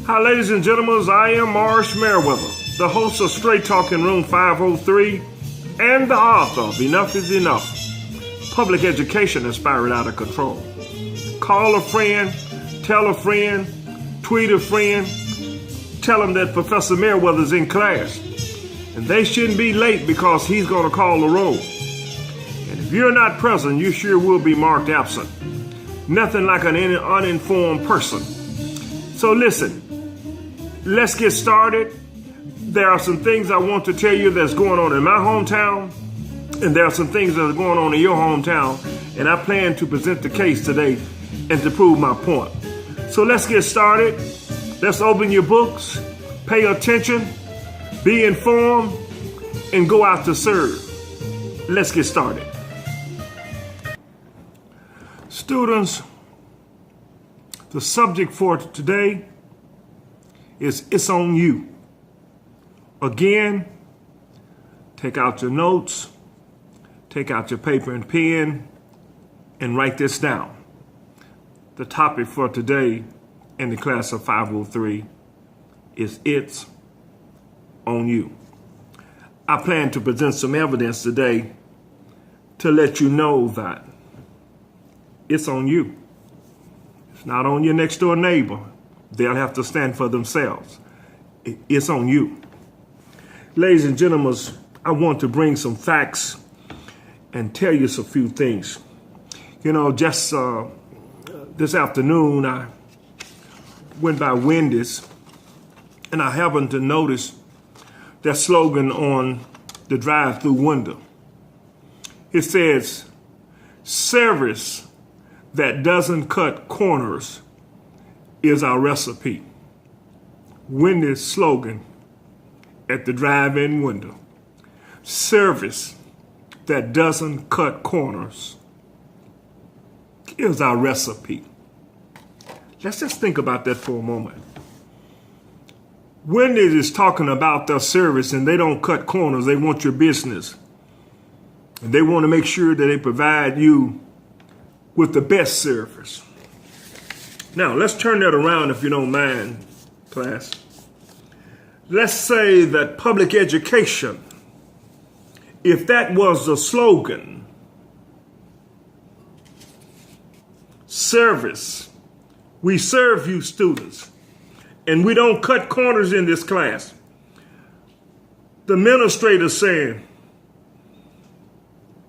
Hi, ladies and gentlemen. I am Marsh Merriweather, the host of Straight Talking Room 503 and the author of Enough is Enough. Public education has spiraled out of control. Call a friend, tell a friend, tweet a friend, tell them that Professor Merriweather's in class. And they shouldn't be late because he's going to call the roll. And if you're not present, you sure will be marked absent. Nothing like an uninformed person. So listen, let's get started. There are some things I want to tell you that's going on in my hometown, and there are some things that are going on in your hometown, and I plan to present the case today and to prove my point. So let's get started. Let's open your books, pay attention, be informed, and go out to serve. Let's get started. Students, the subject for today is It's On You. Again, take out your notes, take out your paper and pen, and write this down. The topic for today in the class of 503 is It's On You. I plan to present some evidence today to let you know that it's on you. It's not on your next door neighbor. They'll have to stand for themselves. It's on you. Ladies and gentlemen, I want to bring some facts and tell you a few things. You know, just this afternoon, I went by Wendy's and I happened to notice that slogan on the drive-through window. It says, "Service that doesn't cut corners is our recipe." Wendy's slogan at the drive-in window. Service that doesn't cut corners is our recipe. Let's just think about that for a moment. Wendy's is talking about their service and they don't cut corners. They want your business. And they want to make sure that they provide you with the best service. Now, let's turn that around if you don't mind, class. Let's say that public education, if that was the slogan, service, we serve you students, and we don't cut corners in this class. The administrator saying,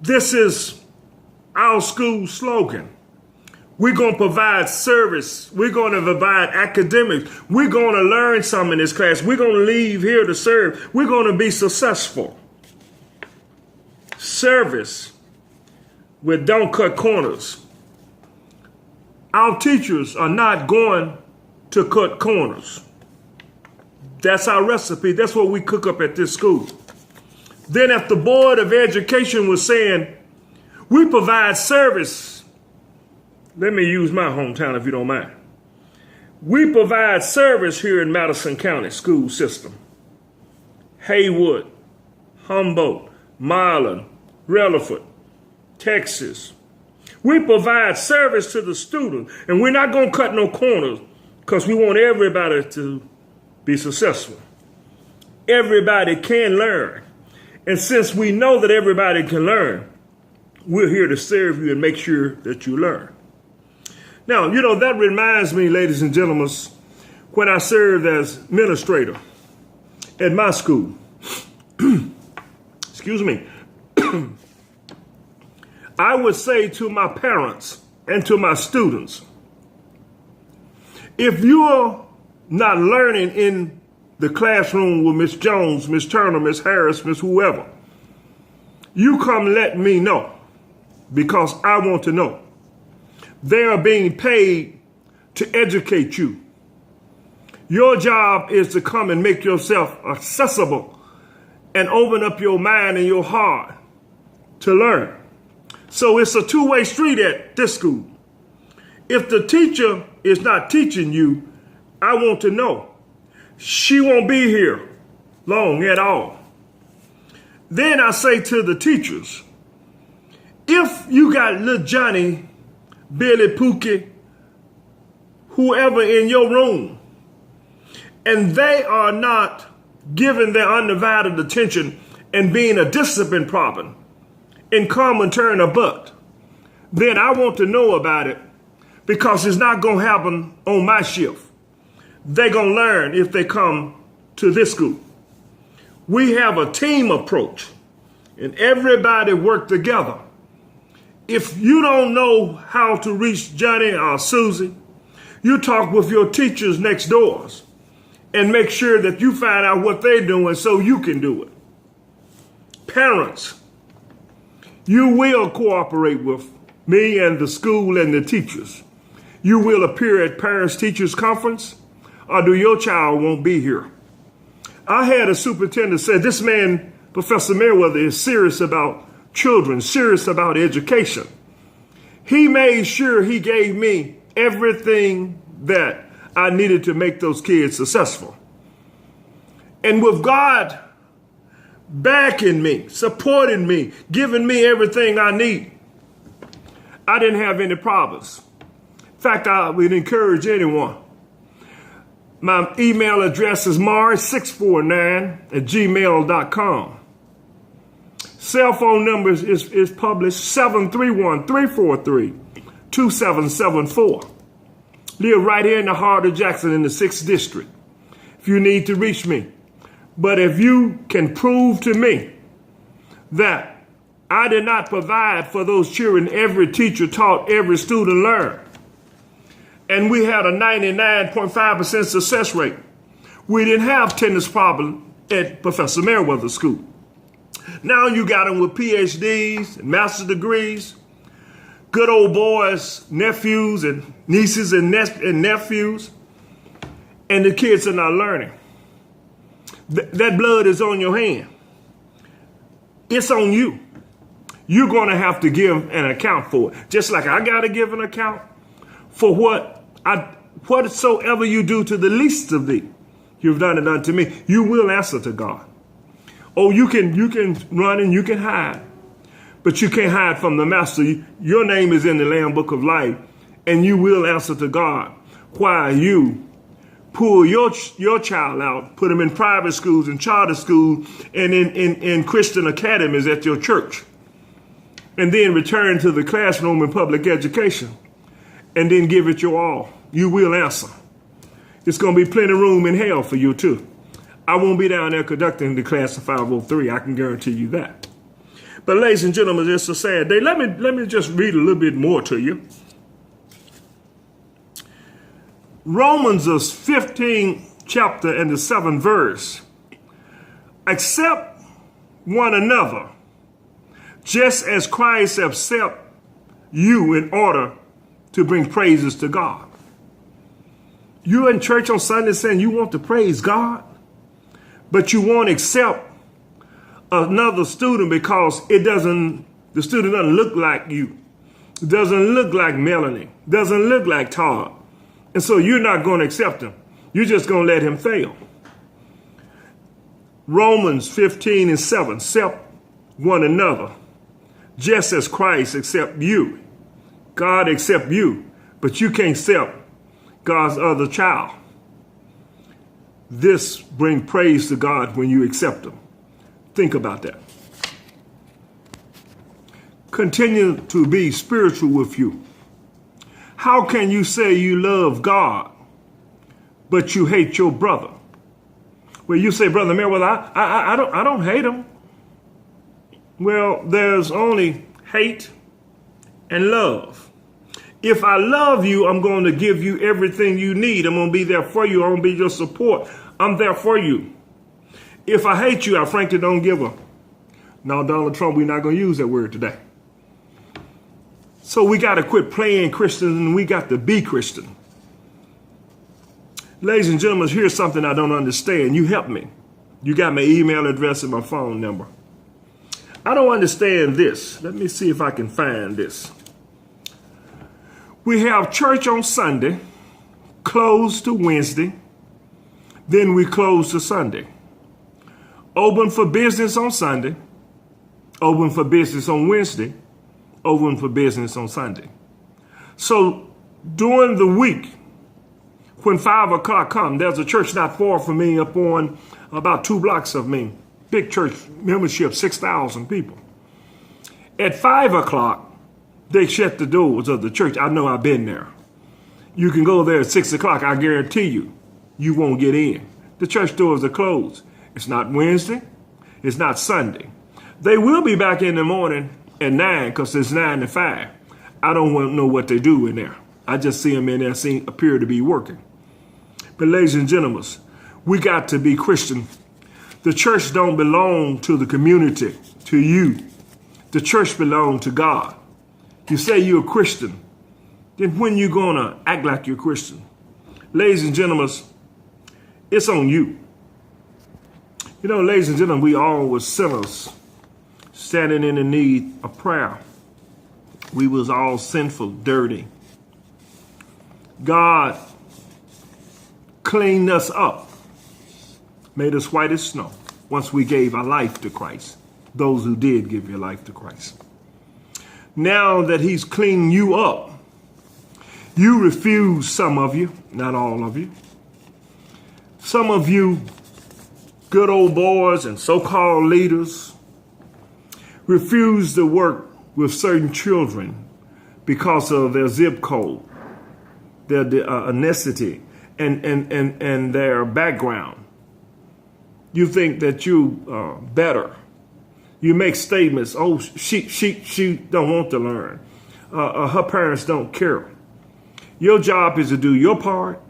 this is our school slogan. We're going to provide service. We're going to provide academics. We're going to learn something in this class. We're going to leave here to serve. We're going to be successful. Service with don't cut corners. Our teachers are not going to cut corners. That's our recipe. That's what we cook up at this school. Then if the Board of Education was saying, we provide service, let me use my hometown if you don't mind. We provide service here in Madison County school system. Haywood, Humboldt, Marlin, Rutherford, Texas. We provide service to the student, and we're not going to cut no corners because we want everybody to be successful. Everybody can learn. And since we know that everybody can learn, we're here to serve you and make sure that you learn. Now, you know, that reminds me, ladies and gentlemen, when I served as administrator at my school. Excuse me. I would say to my parents and to my students, if you're not learning in the classroom with Miss Jones, Miss Turner, Miss Harris, Miss whoever, you come let me know because I want to know. They are being paid to educate you. Your job is to come and make yourself accessible and open up your mind and your heart to learn. So it's a two-way street at this school. If the teacher is not teaching you, I want to know. She won't be here long at all. Then I say to the teachers, if you got little Johnny, Billy, Pookie, whoever in your room and they are not given their undivided attention and being a discipline problem in common turn a butt, then I want to know about it, because it's not going to happen on my shift. They're going to learn if they come to this school. We have a team approach, and everybody work together. If you don't know how to reach Johnny or Susie, you talk with your teachers next doors and make sure that you find out what they're doing so you can do it. Parents, you will cooperate with me and the school and the teachers. You will appear at parents-teachers conference, or do your child won't be here. I had a superintendent say, this man, Professor Merriweather, is serious about children, serious about education. He made sure he gave me everything that I needed to make those kids successful. And with God backing me, supporting me, giving me everything I need, I didn't have any problems. In fact, I would encourage anyone. My email address is mars649@gmail.com. Cell phone number is published 731-343-2774. Live right here in the heart of Jackson in the 6th District if you need to reach me. But if you can prove to me that I did not provide for those children every teacher taught, every student learned, and we had a 99.5% success rate, we didn't have attendance problem at Professor Merriweather School. Now you got them with PhDs and master's degrees, good old boys, nephews and nieces and nephews, and the kids are not learning. That blood is on your hand. It's on you. You're going to have to give an account for it. Just like I got to give an account for whatsoever you do to the least of thee, you've done it unto me. You will answer to God. Oh, you can run and you can hide, but you can't hide from the master. Your name is in the Lamb Book of Life, and you will answer to God while you pull your child out, put them in private schools and charter schools and in Christian academies at your church, and then return to the classroom in public education, and then give it your all. You will answer. It's going to be plenty of room in hell for you too. I won't be down there conducting the class of 503. I can guarantee you that. But ladies and gentlemen, it's a sad day. Let me just read a little bit more to you. Romans 15 chapter and the 7th verse. Accept one another, just as Christ accepted you in order to bring praises to God. You in church on Sunday saying you want to praise God, but you won't accept another student because the student doesn't look like you. It doesn't look like Melanie. Doesn't look like Todd. And so you're not going to accept him. You're just going to let him fail. Romans 15 and 7, accept one another, just as Christ accept you. God accept you, but you can't accept God's other child. This brings praise to God when you accept him. Think about that. Continue to be spiritual with you. How can you say you love God, but you hate your brother? Well, you say, Brother Merriweather, I don't hate him. Well, there's only hate and love. If I love you, I'm going to give you everything you need. I'm going to be there for you. I'm going to be your support. I'm there for you. If I hate you, I frankly don't give a. Now, Donald Trump, we're not going to use that word today. So we got to quit playing Christian and we got to be Christian. Ladies and gentlemen, here's something I don't understand. You help me. You got my email address and my phone number. I don't understand this. Let me see if I can find this. We have church on Sunday, closed to Wednesday, then we close to Sunday. Open for business on Sunday, open for business on Wednesday, open for business on Sunday. So during the week, When 5 o'clock comes, there's a church not far from me up on about 2 blocks of me. Big church membership, 6,000 people. At 5 o'clock, they shut the doors of the church. I know I've been there. You can go there at 6 o'clock. I guarantee you, you won't get in. The church doors are closed. It's not Wednesday. It's not Sunday. They will be back in the morning at 9 because it's 9 to 5. I don't know what they do in there. I just see them in there appear to be working. But ladies and gentlemen, we got to be Christian. The church don't belong to the community, to you. The church belongs to God. You say you're a Christian, then when you going to act like you're a Christian? Ladies and gentlemen, it's on you. You know, ladies and gentlemen, we all were sinners standing in the need of prayer. We was all sinful, dirty. God cleaned us up, made us white as snow once we gave our life to Christ. Those who did give your life to Christ. Now that he's cleaned you up, you refuse, some of you, not all of you. Some of you good old boys and so-called leaders refuse to work with certain children because of their zip code, their ethnicity, and their background. You think that you better. You make statements, oh, she don't want to learn. Her parents don't care. Your job is to do your part,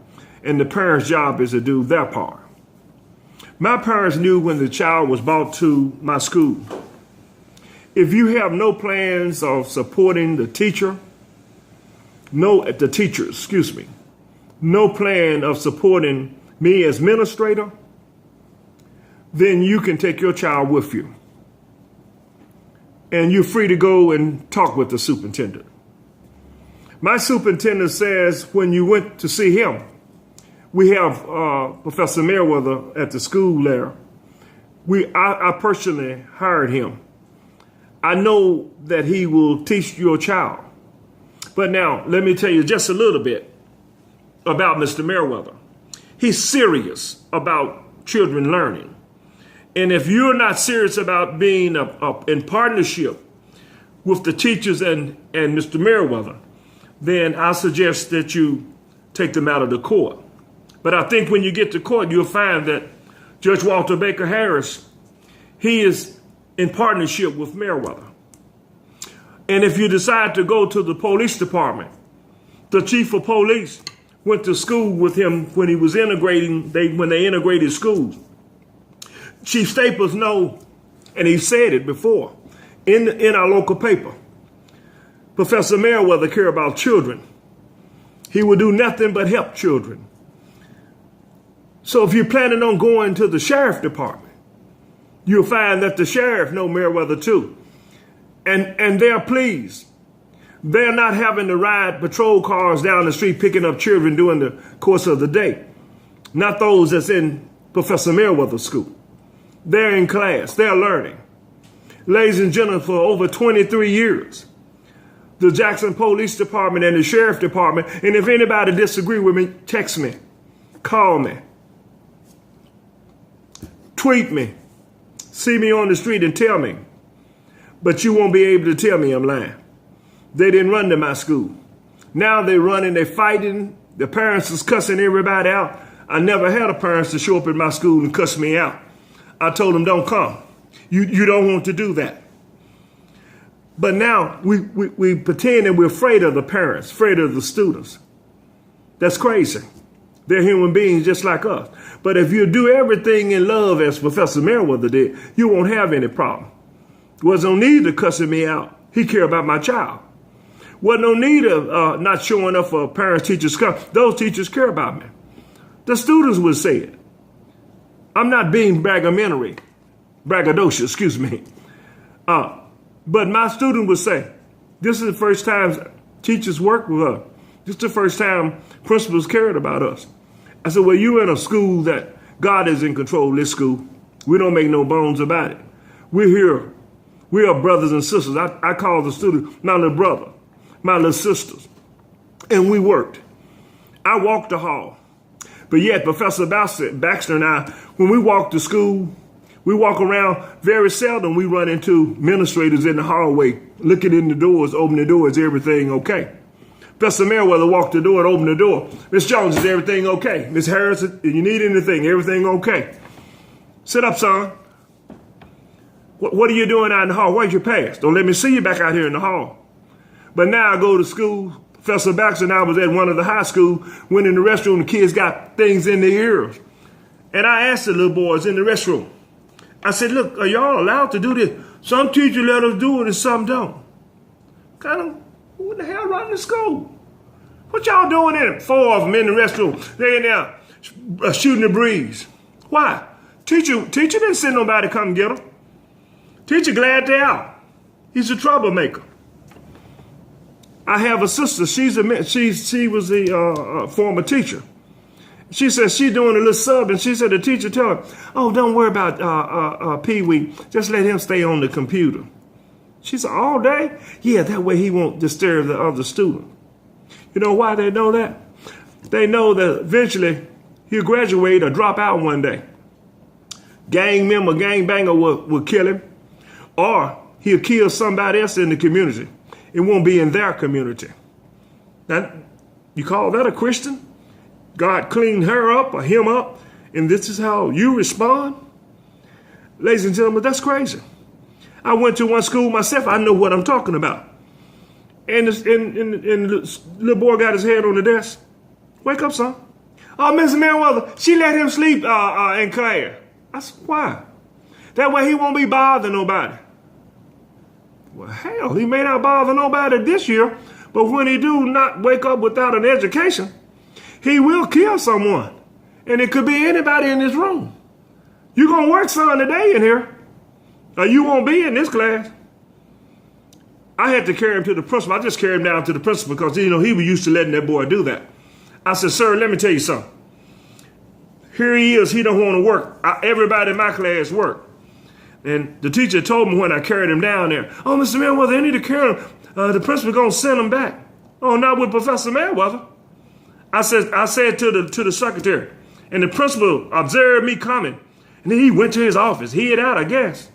and the parents' job is to do their part. My parents knew when the child was brought to my school. If you have no plans of supporting the teachers, no plan of supporting me as administrator, then you can take your child with you. And you're free to go and talk with the superintendent. My superintendent says when you went to see him, we have Professor Merriweather at the school there. I personally hired him. I know that he will teach your child. But now, let me tell you just a little bit about Mr. Merriweather. He's serious about children learning. And if you're not serious about being in partnership with the teachers and Mr. Merriweather, then I suggest that you take them out of the court. But I think when you get to court, you'll find that Judge Walter Baker Harris, he is in partnership with Merriweather. And if you decide to go to the police department, the chief of police went to school with him when he was when they integrated schools. Chief Staples know, and he said it before, in our local paper, Professor Merriweather care about children. He will do nothing but help children. So if you're planning on going to the sheriff department, you'll find that the sheriff know Merriweather too. And they're pleased. They're not having to ride patrol cars down the street picking up children during the course of the day. Not those that's in Professor Merriweather's school. They're in class. They're learning. Ladies and gentlemen, for over 23 years, the Jackson Police Department and the Sheriff Department, and if anybody disagree with me, text me, call me, tweet me, see me on the street and tell me. But you won't be able to tell me I'm lying. They didn't run to my school. Now they're running, they're fighting. The parents is cussing everybody out. I never had a parents to show up at my school and cuss me out. I told them, don't come. You don't want to do that. But now we pretend that we're afraid of the parents, afraid of the students. That's crazy. They're human beings just like us. But if you do everything in love as Professor Merriweather did, you won't have any problem. Wasn't no need to cussing me out. He cared about my child. Wasn't no need of not showing up for parents, teachers. Those teachers care about me. The students would say it. I'm not being braggadocious, but my student would say, this is the first time teachers work with us. This is the first time principals cared about us. I said, well, you're in a school that God is in control of this school. We don't make no bones about it. We're here. We are brothers and sisters. I call the students my little brother, my little sisters. And we worked. I walked the hall. But yet, Professor Baxter and I, when we walk to school, we walk around, very seldom we run into administrators in the hallway, looking in the doors, open the door, is everything okay? Professor Merriweather walked the door and opened the door. Miss Jones, is everything okay? Miss Harris, if you need anything, everything okay? Sit up, son. What are you doing out in the hall? Where's your pass? Don't let me see you back out here in the hall. But now I go to school. Professor Baxter and I was at one of the high school, went in the restroom, the kids got things in their ears. And I asked the little boys in the restroom, I said, look, are y'all allowed to do this? Some teachers let us do it and some don't. Kind of, what the hell running the school? What y'all doing in it? 4 of them in the restroom. They in there shooting the breeze. Why? Teacher didn't send nobody to come get them. Teacher glad they're out. He's a troublemaker. I have a sister. She was a former teacher. She said she's doing a little sub, and she said the teacher told her, oh, don't worry about Pee-wee. Just let him stay on the computer. She said, all day? Yeah, that way he won't disturb the other student. You know why they know that? They know that eventually he'll graduate or drop out one day. Gang member, gang banger will kill him, or he'll kill somebody else in the community. It won't be in their community. Now, you call that a Christian? God cleaned her up or him up, and this is how you respond? Ladies and gentlemen, that's crazy. I went to one school myself. I know what I'm talking about. And the little boy got his head on the desk. Wake up, son. Oh, Mr. Merriweather, she let him sleep in class. I said, why? That way he won't be bothering nobody. Well, hell, he may not bother nobody this year, but when he do not wake up without an education, he will kill someone. And it could be anybody in this room. You're going to work, son, today in here, or you won't be in this class. I had to carry him to the principal. I just carried him down to the principal because, he was used to letting that boy do that. I said, sir, let me tell you something. Here he is. He don't want to work. Everybody in my class work. And the teacher told me when I carried him down there, oh, Mr. Merriweather, they need to carry him. The principal going to send him back. Oh, not with Professor Merriweather. I said to the secretary, and the principal observed me coming. And then he went to his office. He hid out, I guess.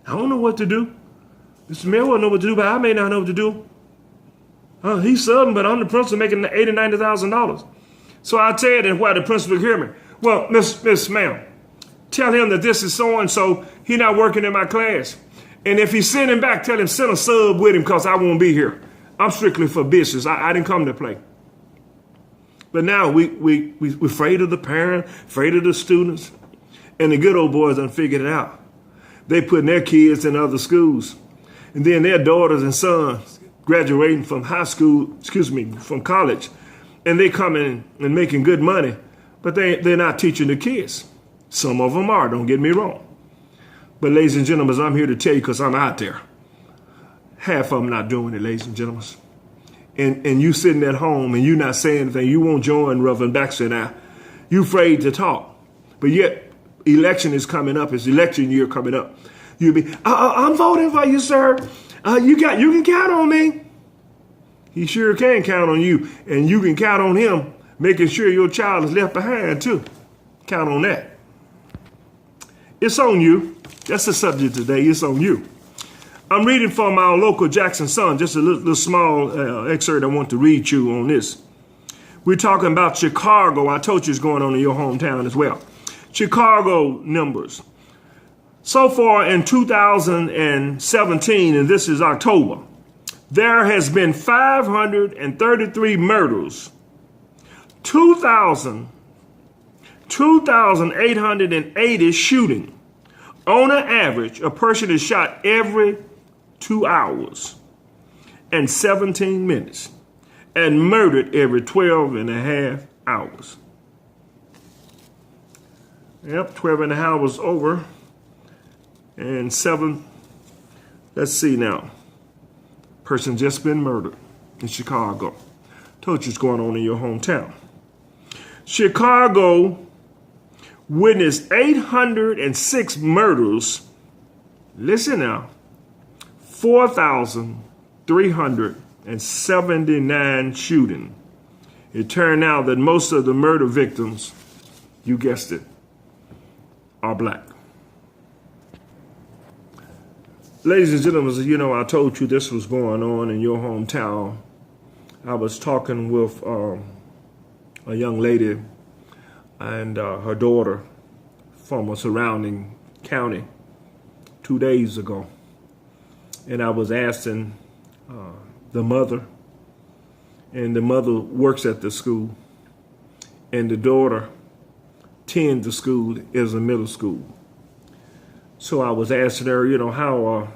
I don't know what to do. Mr. Merriweather know what to do, but I may not know what to do. He's subbing, but I'm the principal making $80,000, $90,000. So I tell him why the principal hear me. Well, Miss Ma'am, tell him that this is so-and-so. He not working in my class. And if he send him back, tell him send a sub with him because I won't be here. I'm strictly for business. I didn't come to play. But now we're afraid of the parent, afraid of the students. And the good old boys done figured it out. They putting their kids in other schools. And then their daughters and sons graduating from from college. And they coming and making good money. But they're not teaching the kids. Some of them are, don't get me wrong. But ladies and gentlemen, I'm here to tell you because I'm out there. Half of them not doing it, ladies and gentlemen. And you sitting at home and you not saying anything. You won't join Reverend Baxter now. You afraid to talk. But yet, election is coming up. It's election year coming up. You'll be, I'm voting for you, sir. You can count on me. He sure can count on you. And you can count on him, making sure your child is left behind too. Count on that. It's on you. That's the subject today. It's on you. I'm reading from our local Jackson Sun, just a little small excerpt I want to read you on this. We're talking about Chicago. I told you it's going on in your hometown as well. Chicago numbers. So far in 2017, and this is October, there has been 533 murders, 2,880 shooting. On an average, a person is shot every 2 hours and 17 minutes and murdered every 12 and a half hours. Yep, 12 and a half hours over. And 7, let's see now. Person just been murdered in Chicago. Told you what's going on in your hometown. Chicago witnessed 806 murders. Listen now. 4,379 shooting. It turned out that most of the murder victims you guessed it, are black. Ladies and gentlemen, you know, I told you this was going on in your hometown. I was talking with a young lady and her daughter from a surrounding county 2 days ago. And I was asking the mother, and the mother works at the school, and the daughter attends the school as a middle school. So I was asking her, you know, how are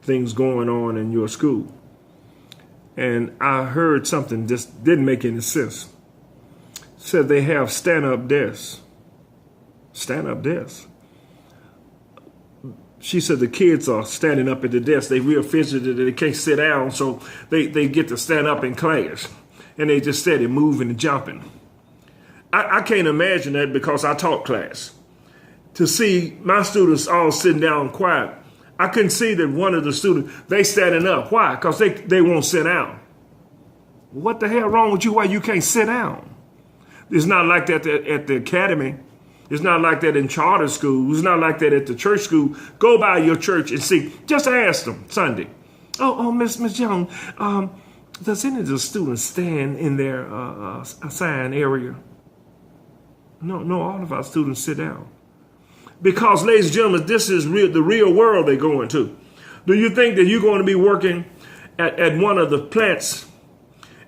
things going on in your school? And I heard something just didn't make any sense. Said they have stand-up desks. Stand-up desks. She said the kids are standing up at the desk. They real fidgeted, they can't sit down, so they get to stand up in class. And they just steady moving and jumping. I can't imagine that because I taught class. To see my students all sitting down quiet, I couldn't see that one of the students, they standing up. Why? Because they won't sit down. What the hell wrong with you? Why you can't sit down? It's not like that at the academy. It's not like that in charter school. It's not like that at the church school. Go by your church and see. Just ask them Sunday. Oh, Miss Jones, does any of the students stand in their assigned area? No, all of our students sit down. Because, ladies and gentlemen, this is the real world they're going to. Do you think that you're going to be working at one of the plants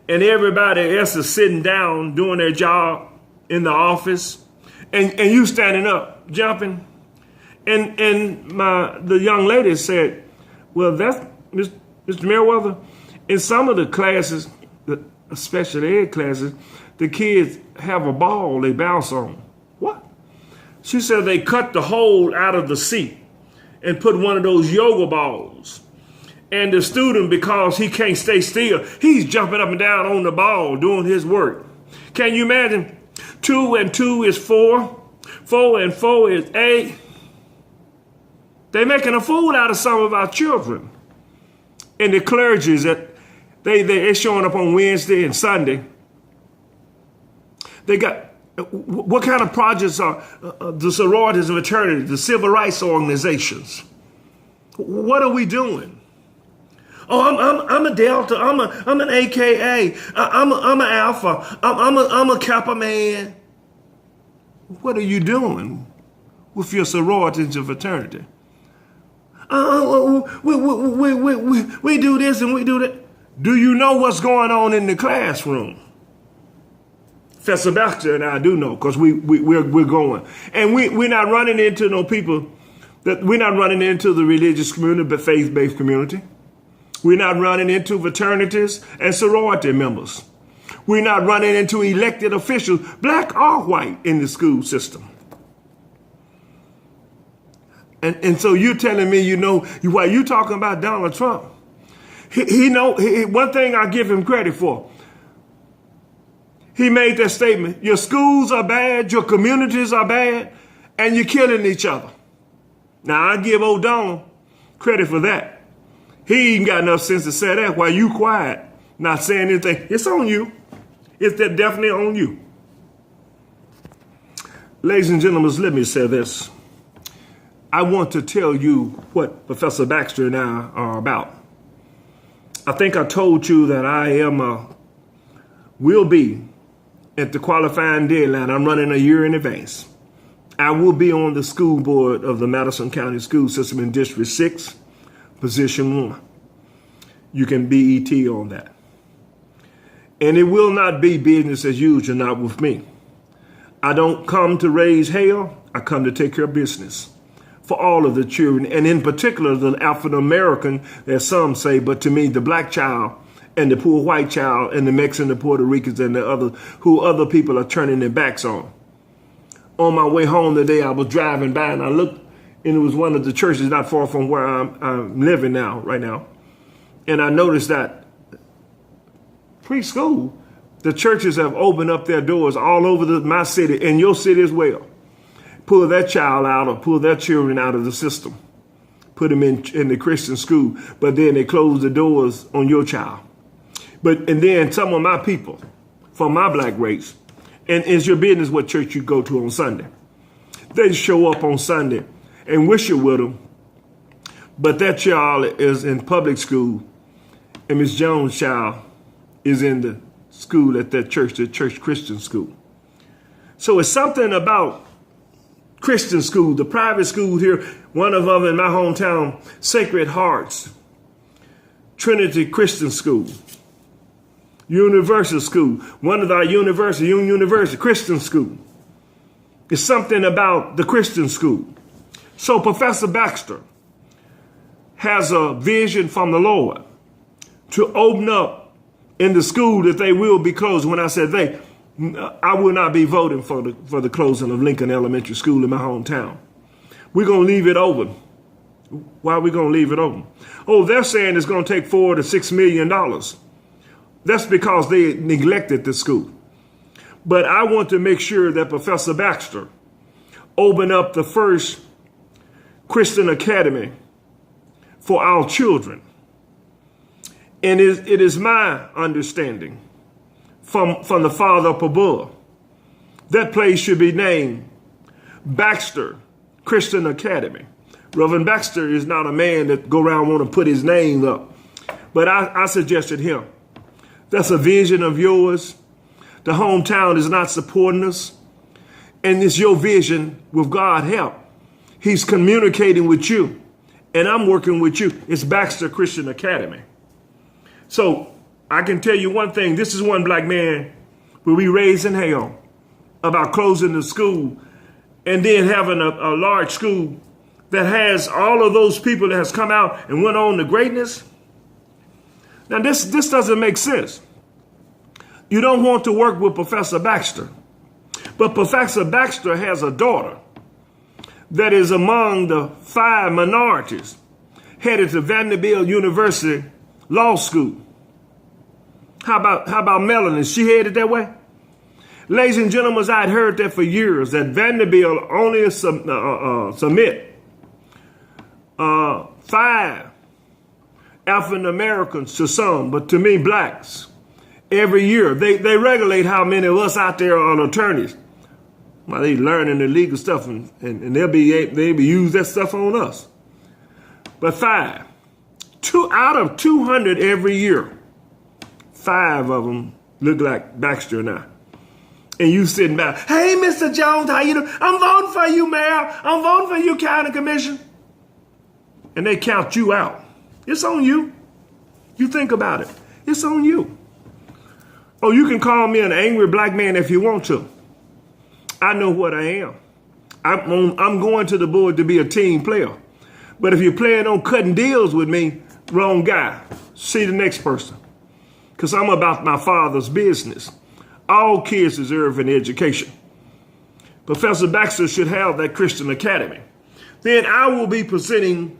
and everybody else is sitting down doing their job in the office and you standing up, jumping? And the young lady said, well, that's, Mr. Merriweather, in some of the classes, the special ed classes, the kids have a ball they bounce on. What? She said they cut the hole out of the seat and put one of those yoga balls. And the student, because he can't stay still, he's jumping up and down on the ball doing his work. Can you imagine? 2 and 2 is 4. 4 and 4 is 8. They're making a fool out of some of our children. And the clergy, that they're showing up on Wednesday and Sunday. They got, what kind of projects are the sororities and fraternities, the civil rights organizations? What are we doing? Oh, I'm a Delta. I'm an AKA. I'm an Alpha. I'm a Kappa man. What are you doing with your sororities and fraternity? We do this and we do that. Do you know what's going on in the classroom? Professor Baxter and I do know, because we're going. And we're not running into no people, that we're not running into the religious community, but faith-based community. We're not running into fraternities and sorority members. We're not running into elected officials, black or white, in the school system. And so you're telling me, you know, while you talking about Donald Trump, one thing I give him credit for. He made that statement, your schools are bad, your communities are bad, and you're killing each other. Now, I give O'Donnell credit for that. He ain't got enough sense to say that while you quiet, not saying anything. It's on you. It's definitely on you. Ladies and gentlemen, let me say this. I want to tell you what Professor Baxter and I are about. I think I told you that I will be at the qualifying deadline. I'm running a year in advance. I will be on the school board of the Madison County School System in District 6, Position 1. You can BET on that. And it will not be business as usual, not with me. I don't come to raise hell. I come to take care of business for all of the children, and in particular, the African American, as some say, but to me, the black child and the poor white child and the Mexicans, the Puerto Ricans, and the other people are turning their backs on. On my way home today, I was driving by and I looked, and it was one of the churches not far from where I'm living now, right now. And I noticed that preschool, the churches have opened up their doors all over my city and your city as well. Pull that child out or pull their children out of the system. Put them in the Christian school, but then they close the doors on your child. And then some of my people from my black race, And it's your business what church you go to on Sunday. They show up on Sunday and wish you with them. But that child is in public school, and Miss Jones' child is in the school at that church, the church Christian school. So it's something about Christian school, the private school here, one of them in my hometown, Sacred Hearts, Trinity Christian School, Universal School, one of our university, Union University Christian School. It's something about the Christian school. So Professor Baxter has a vision from the Lord to open up in the school that they will be closed. When I said they, I will not be voting for the closing of Lincoln Elementary School in my hometown. We're going to leave it open. Why are we going to leave it open? Oh, they're saying it's going to take $4 to $6 million. That's because they neglected the school. But I want to make sure that Professor Baxter open up the first Christian academy for our children. And it is my understanding from the Father up above, that place should be named Baxter Christian Academy. Reverend Baxter is not a man that go around want to put his name up. But I suggested him. That's a vision of yours. The hometown is not supporting us. And it's your vision with God's help. He's communicating with you. And I'm working with you. It's Baxter Christian Academy. So I can tell you one thing. This is one black man will be raised in hell about closing the school and then having a large school that has all of those people that has come out and went on to greatness. Now, this doesn't make sense. You don't want to work with Professor Baxter. But Professor Baxter has a daughter that is among the 5 minorities headed to Vanderbilt University Law School. How about Melanie? Is she headed that way? Ladies and gentlemen, I'd heard that for years, that Vanderbilt only submit 5 African Americans to some, but to me, blacks. Every year, they regulate how many of us out there are attorneys. Well, they learning the legal stuff, and they'll be use that stuff on us. But 5, 2 out of 200 every year, 5 of them look like Baxter now. And you sitting back, hey, Mr. Jones, how you doing? I'm voting for you, Mayor. I'm voting for you, County Commission. And they count you out. It's on you. You think about it. It's on you. Oh, you can call me an angry black man if you want to. I know what I am. I'm going to the board to be a team player. But if you're planning on cutting deals with me, wrong guy. See the next person. Because I'm about my Father's business. All kids deserve an education. Professor Baxter should have that Christian Academy. Then I will be presenting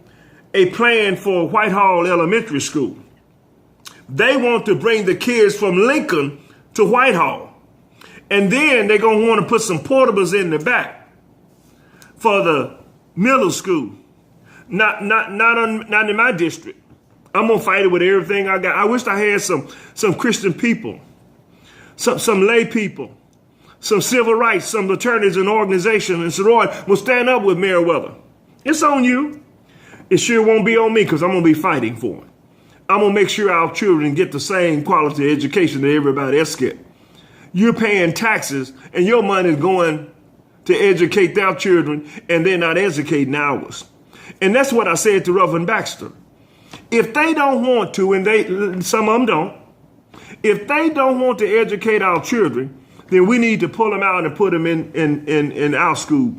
a plan for Whitehall Elementary School. They want to bring the kids from Lincoln to Whitehall. And then they're going to want to put some portables in the back for the middle school. Not in my district. I'm going to fight it with everything I got. I wish I had some Christian people, some lay people, some civil rights, some attorneys and organizations and sorority will stand up with Meriwether. It's on you. It sure won't be on me because I'm going to be fighting for it. I'm going to make sure our children get the same quality education that everybody else get. You're paying taxes and your money is going to educate their children and they're not educating ours. And that's what I said to Reverend Baxter. If they don't want to, and some of them don't, if they don't want to educate our children, then we need to pull them out and put them in our school.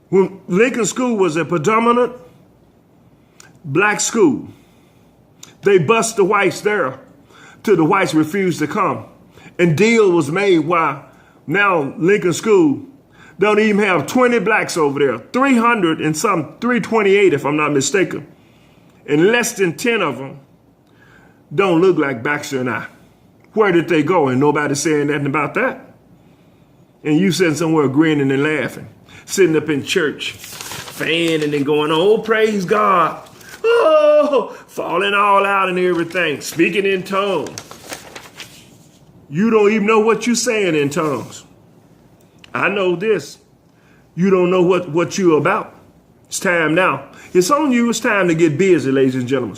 When Lincoln School was a predominant black school, they bust the whites there till the whites refused to come. And deal was made why now Lincoln School don't even have 20 blacks over there. 300 and some, 328 if I'm not mistaken. And less than 10 of them don't look like Baxter and I. Where did they go? And nobody's saying nothing about that. And you sitting somewhere grinning and laughing. Sitting up in church, fanning and going, oh, praise God. Oh, falling all out and everything, speaking in tongues. You don't even know what you're saying in tongues. I know this. You don't know what you're about. It's time now. It's on you. It's time to get busy, ladies and gentlemen.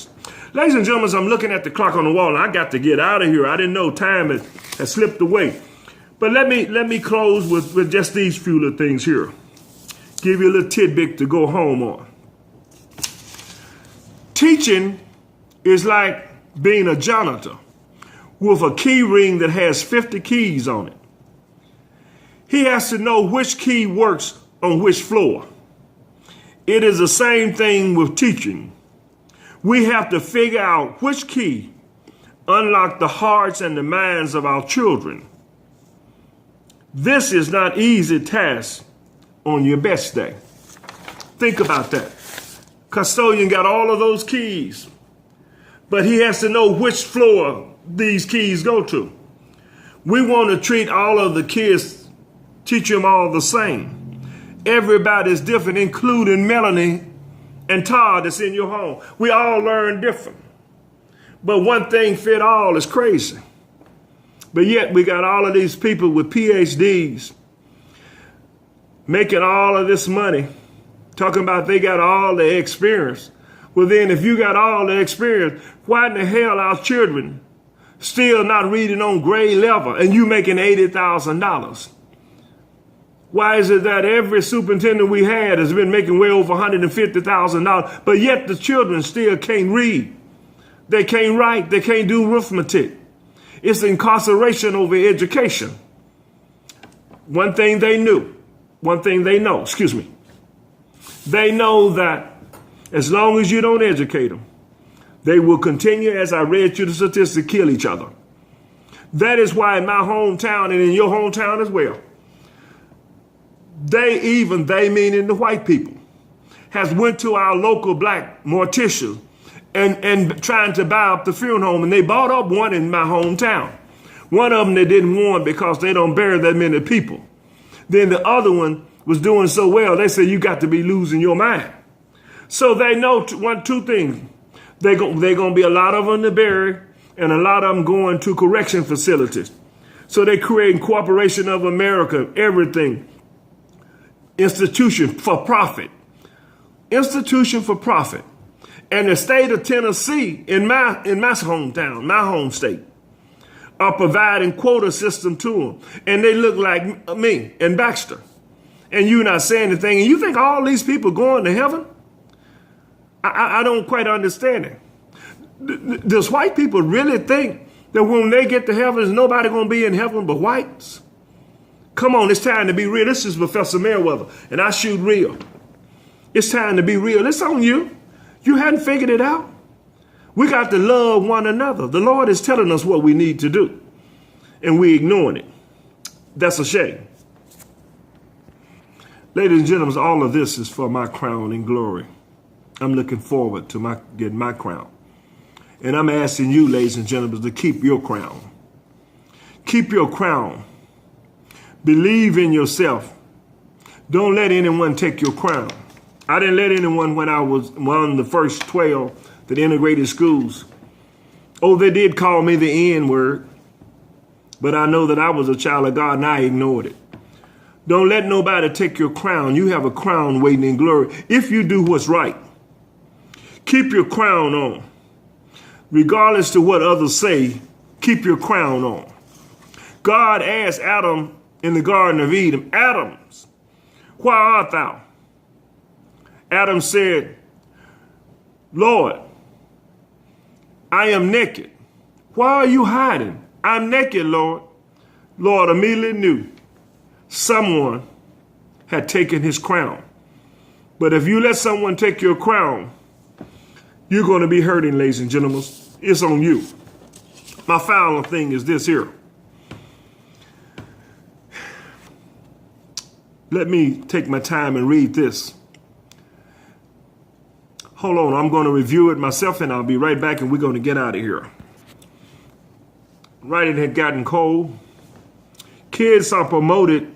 Ladies and gentlemen, I'm looking at the clock on the wall, and I got to get out of here. I didn't know time has slipped away. But let me close with just these few little things here. Give you a little tidbit to go home on. Teaching is like being a janitor with a key ring that has 50 keys on it. He has to know which key works on which floor. It is the same thing with teaching. We have to figure out which key unlock the hearts and the minds of our children. This is not easy task on your best day. Think about that. Custodian got all of those keys, but he has to know which floor these keys go to. We want to treat all of the kids, teach them all the same. Everybody's different, including Melanie and Todd that's in your home. We all learn different. But one thing fit all is crazy. But yet we got all of these people with PhDs making all of this money, talking about they got all the experience. Well then, if you got all the experience, why in the hell our children still not reading on grade level and you making $80,000? Why is it that every superintendent we had has been making way over $150,000, but yet the children still can't read? They can't write. They can't do arithmetic. It's incarceration over education. One thing they know, they know that as long as you don't educate them, they will continue, as I read you the statistics, kill each other. That is why in my hometown and in your hometown as well, they meaning the white people, has went to our local black mortician and trying to buy up the funeral home. And they bought up one in my hometown. One of them they didn't want because they don't bury that many people. Then the other one was doing so well, they said, you got to be losing your mind. So they know two things. They're going to be a lot of them to bury and a lot of them going to correction facilities. So they creating Corporation of America, everything. Institution for profit. Institution for profit. And the state of Tennessee, in my hometown, my home state, are providing quota system to them. And they look like me and Baxter. And you're not saying anything. And you think all these people going to heaven? I don't quite understand it. Does white people really think that when they get to heaven, there's nobody going to be in heaven but whites? Come on, it's time to be real. This is Professor Merriweather, and I shoot real. It's time to be real. It's on you. You hadn't figured it out. We got to love one another. The Lord is telling us what we need to do, and we ignoring it. That's a shame. Ladies and gentlemen, all of this is for my crown and glory. I'm looking forward to getting my crown. And I'm asking you, ladies and gentlemen, to keep your crown. Keep your crown. Believe in yourself. Don't let anyone take your crown. I didn't let anyone when I was one of the first 12 that integrated schools. Oh, they did call me the N-word, but I know that I was a child of God and I ignored it. Don't let nobody take your crown. You have a crown waiting in glory if you do what's right. Keep your crown on. Regardless to what others say, keep your crown on. God asked Adam in the Garden of Eden, Adam, why art thou? Adam said, Lord, I am naked. Why are you hiding? I'm naked, Lord. Lord immediately knew someone had taken his crown. But if you let someone take your crown, you're going to be hurting, ladies and gentlemen. It's on you. My final thing is this here. Let me take my time and read this. Hold on, I'm going to review it myself and I'll be right back and we're going to get out of here. Writing had gotten cold. Kids are promoted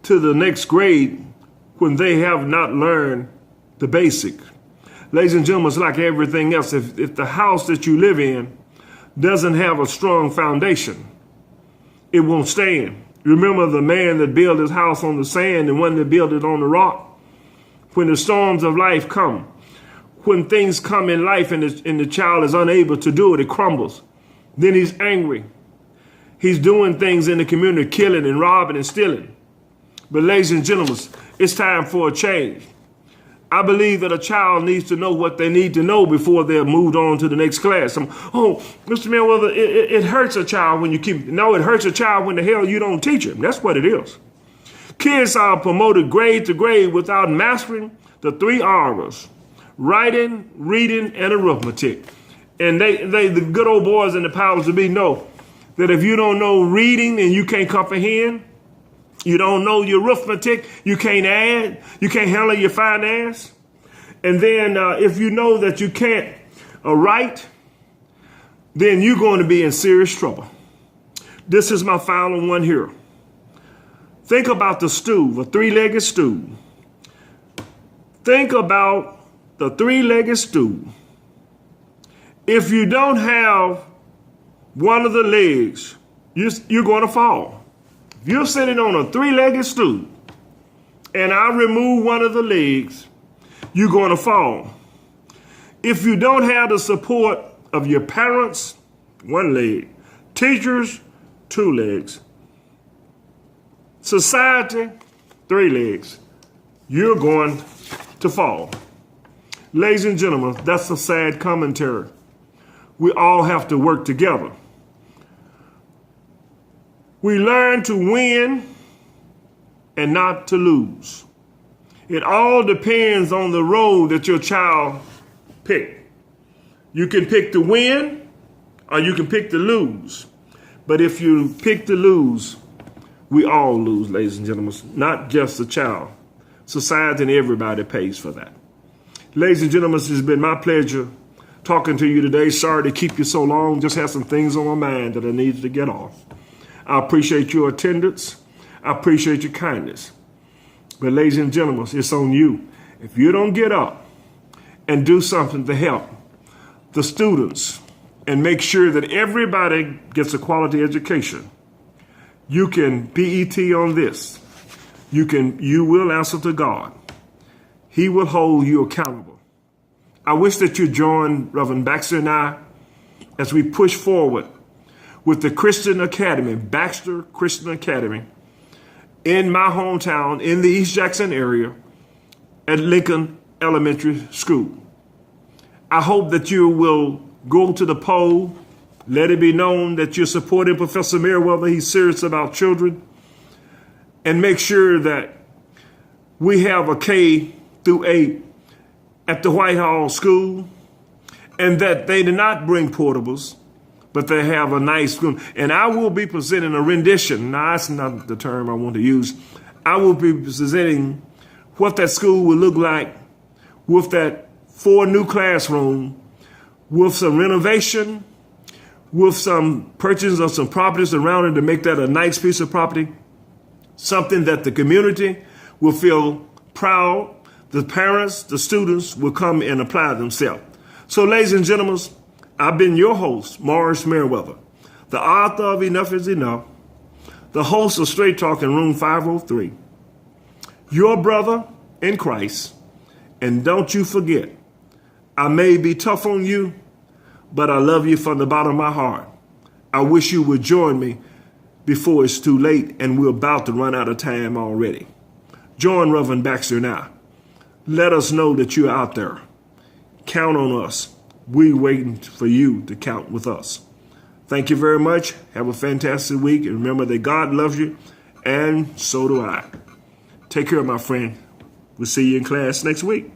to the next grade when they have not learned the basic. Ladies and gentlemen, it's like everything else. If the house that you live in doesn't have a strong foundation, it won't stand. Remember the man that built his house on the sand and one that built it on the rock? When the storms of life come, when things come in life and the child is unable to do it, it crumbles. Then he's angry. He's doing things in the community, killing and robbing and stealing. But ladies and gentlemen, it's time for a change. I believe that a child needs to know what they need to know before they're moved on to the next class. Mr. Merriweather, it hurts a child when you keep... No, it hurts a child when the hell you don't teach him. That's what it is. Kids are promoted grade to grade without mastering the 3 R's: writing, reading, and arithmetic. And the good old boys and the powers that be know that if you don't know reading and you can't comprehend, you don't know your arithmetic, you can't add, you can't handle your finance. And then if you know that you can't write, then you're going to be in serious trouble. This is my final one here. Think about the stool, a 3-legged stool. Think about the 3-legged stool. If you don't have one of the legs, you're going to fall. If you're sitting on a 3-legged stool and I remove one of the legs, you're going to fall. If you don't have the support of your parents, 1 leg, teachers, 2 legs, society, 3 legs, you're going to fall. Ladies and gentlemen, that's a sad commentary. We all have to work together. We learn to win and not to lose. It all depends on the road that your child picked. You can pick to win or you can pick to lose. But if you pick to lose, we all lose, ladies and gentlemen, not just the child. Society and everybody pays for that. Ladies and gentlemen, it's been my pleasure talking to you today. Sorry to keep you so long. Just had some things on my mind that I needed to get off. I appreciate your attendance. I appreciate your kindness. But ladies and gentlemen, it's on you. If you don't get up and do something to help the students and make sure that everybody gets a quality education, you can BET on this. You will answer to God. He will hold you accountable. I wish that you join Reverend Baxter and I as we push forward with the Christian Academy, Baxter Christian Academy, in my hometown, in the East Jackson area, at Lincoln Elementary School. I hope that you will go to the poll, let it be known that you're supporting Professor Merriweather. He's serious about children. And make sure that we have a K-8 at the Whitehall School, and that they do not bring portables, but they have a nice school. And I will be presenting a rendition. Now, that's not the term I want to use. I will be presenting what that school will look like with that 4 new classroom, with some renovation, with some purchase of some properties around it to make that a nice piece of property, something that the community will feel proud. The parents, the students will come and apply themselves. So, ladies and gentlemen, I've been your host, Morris Merriweather, the author of Enough is Enough, the host of Straight Talk in Room 503, your brother in Christ. And don't you forget, I may be tough on you, but I love you from the bottom of my heart. I wish you would join me before it's too late and we're about to run out of time already. Join Reverend Baxter and I. Let us know that you're out there. Count on us. We're waiting for you to count with us. Thank you very much. Have a fantastic week. And remember that God loves you, and so do I. Take care, my friend. We'll see you in class next week.